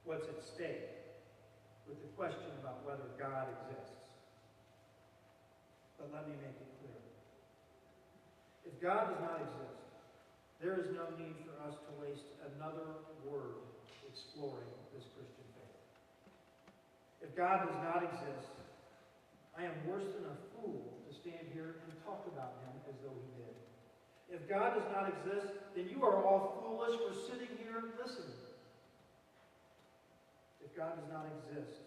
what's at stake with the question about whether God exists. But let me make it clear. If God does not exist, there is no need for us to waste another word exploring this Christian faith. If God does not exist, I am worse than a fool to stand here and talk about him as though he did. If God does not exist, then you are all foolish for sitting here listening. If God does not exist,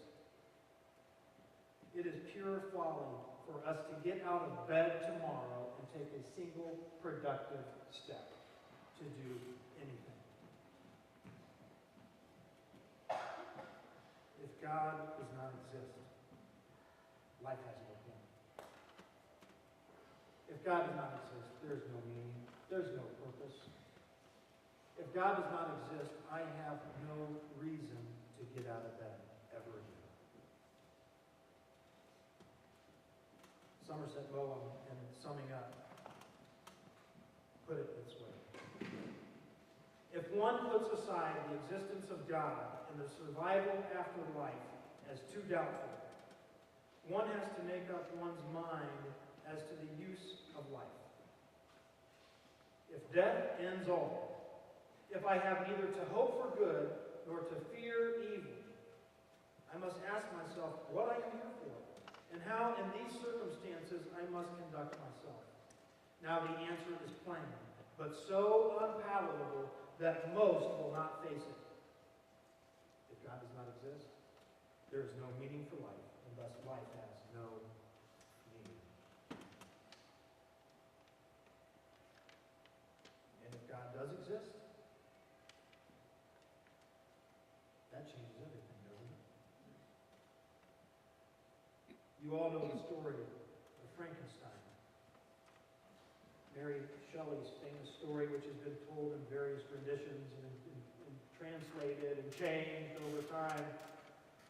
it is pure folly for us to get out of bed tomorrow and take a single productive step to do anything. If God does not exist, life has no point. If God does not exist, there is no meaning, there's no purpose. If God does not exist, I have no reason to get out of bed ever again. Somerset Maugham, in summing up, put it this way. If one puts aside the existence of God and the survival after life as too doubtful, one has to make up one's mind as to the use of life. If death ends all, if I have neither to hope for good nor to fear evil, I must ask myself what I am here for, and how in these circumstances I must conduct myself. Now the answer is plain, but so unpalatable that most will not face it. If God does not exist, there is no meaning for life, and thus life has no meaning. And if God does exist, that changes everything, doesn't it? You all know the story of Frankenstein. Mary Shelley's famous story, which has been told in various renditions and translated and changed over time.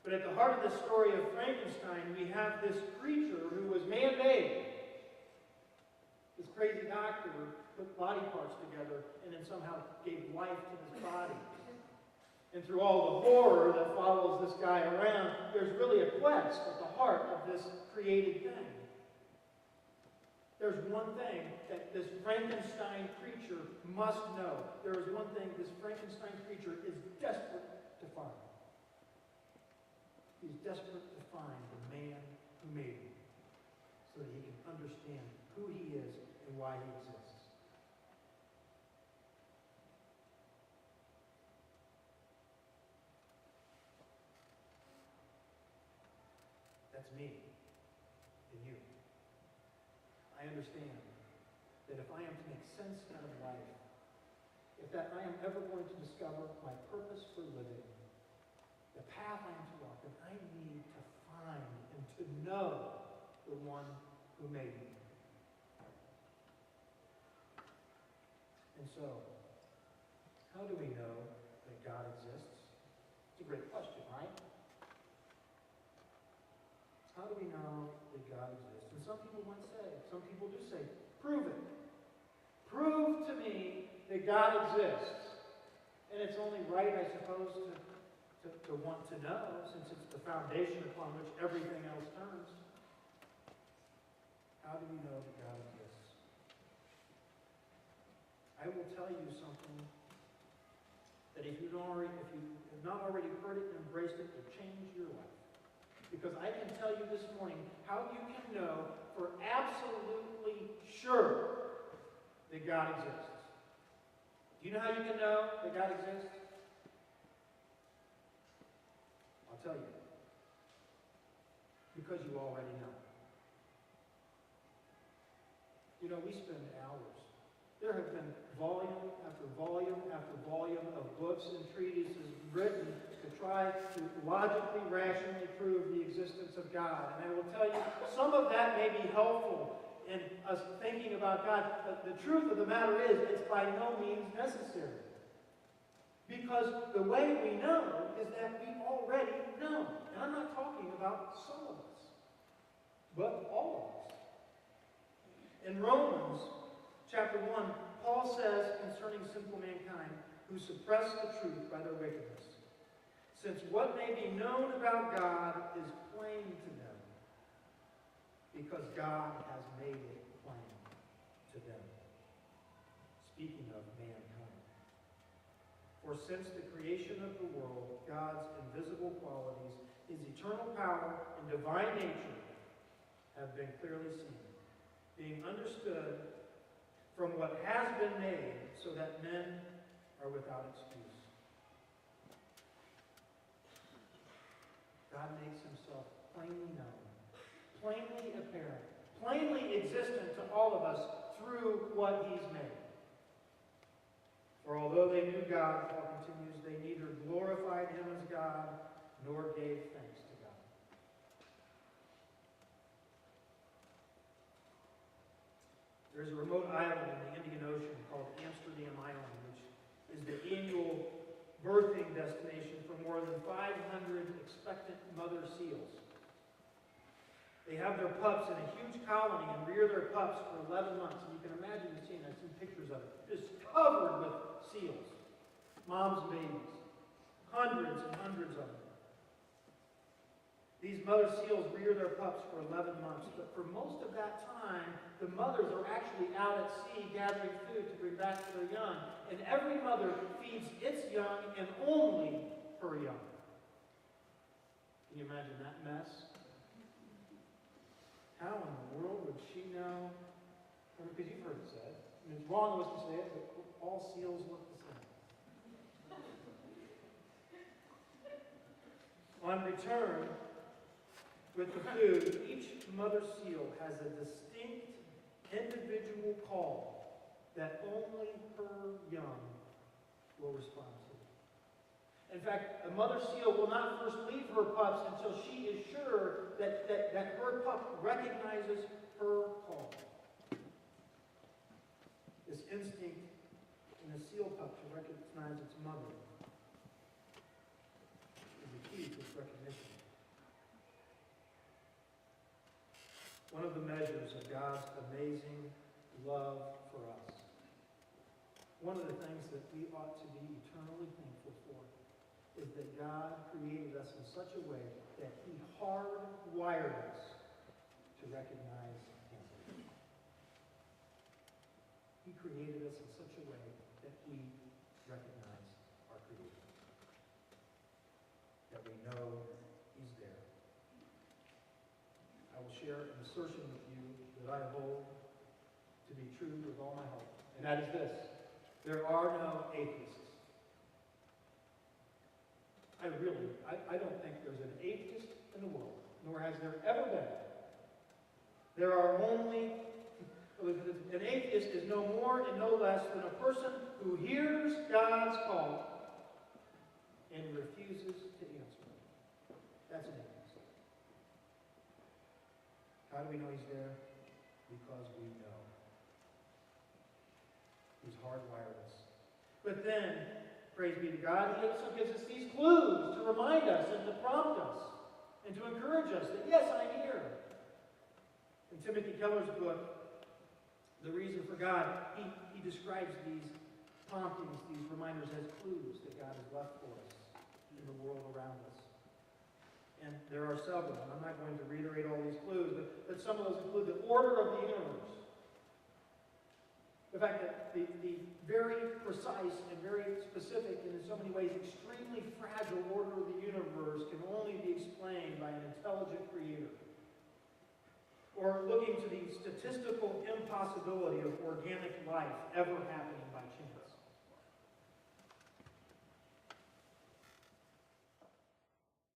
But at the heart of the story of Frankenstein, we have this creature who was man-made. This crazy doctor put body parts together and then somehow gave life to this body. And through all the horror that follows this guy around, there's really a quest at the heart of this created thing. There's one thing that this Frankenstein creature must know. There is one thing this Frankenstein creature is desperate to find. He's desperate to find the man who made him so that he can understand who he is and why he exists. That's me and you. I understand that if I am to make sense out of life, if that I am ever going to discover my purpose for living, the path I am to walk, then I need to find and to know the one who made me. And so, how do we know that God exists? It's a great question, right? How do we know that God exists? And some people might say, some people do say, prove it. Prove to me that God exists. And it's only right, I suppose, to want to know, since it's the foundation upon which everything else turns. How do we know that God exists? I will tell you something that if you have not already heard it and embraced it, will change your life. Because I can tell you this morning how you can know for absolutely sure that God exists. Do you know how you can know that God exists? I'll tell you. Because you already know. You know, we spend hours. There have been volume after volume after volume of books and treatises written to try to logically, rationally prove the existence of God. And I will tell you, some of that may be helpful in us thinking about God, but the truth of the matter is, it's by no means necessary. Because the way we know is that we already know. And I'm not talking about some of us, but all of us. In Romans chapter 1, Paul says concerning sinful mankind who suppress the truth by their wickedness, since what may be known about God is plain to them, because God has made it plain to them. Speaking of mankind. For since the creation of the world, God's invisible qualities, his eternal power and divine nature have been clearly seen, being understood from what has been made, so that men are without excuse. God makes himself plainly known, plainly apparent, plainly existent to all of us through what he's made. For although they knew God, Paul continues, they neither glorified him as God nor gave thanks to God. There's a remote island in the Indian Ocean called Amsterdam Island, which is the annual birthing destination for more than 500 expectant mother seals. They have their pups in a huge colony and rear their pups for 11 months. And you can imagine the scene. I've seen pictures of it. Just covered with seals. Moms and babies. Hundreds and hundreds of them. These mother seals rear their pups for 11 months. But for most of that time, the mothers are actually out at sea gathering food to bring back to their young. And every mother feeds its young and only her young. Can you imagine that mess? How in the world would she know? Because you've heard it said. I mean, it's wrong of us to say it, but all seals look the same. On return, with the food, each mother seal has a distinct individual call that only her young will respond to. In fact, a mother seal will not first leave her pups until she is sure that her pup recognizes her call. This instinct in a seal pup to recognize its mother is the key to its recognition. One of the measures of God's amazing love for us, one of the things that we ought to be eternally thankful for, is that God created us in such a way that he hardwired us to recognize him. He created us in such a way that we recognize our Creator. That we know he's there. I will share an assertion with you that I hold to be true with all my heart. And that is this: there are no atheists. I don't think there's an atheist in the world, nor has there ever been. There are only, an atheist is no more and no less than a person who hears God's call and refuses to answer it. That's an atheist. How do we know he's there? Because we know. He's hardwired us. But then, praise be to God, he also gives us these clues to remind us and to prompt us and to encourage us that, yes, I'm here. In Timothy Keller's book, The Reason for God, he describes these promptings, these reminders as clues that God has left for us in the world around us. And there are several, and I'm not going to reiterate all these clues, but some of those include the order of the universe. The fact that the very precise and very specific and in so many ways extremely fragile order of the universe can only be explained by an intelligent creator. Or looking to the statistical impossibility of organic life ever happening by chance.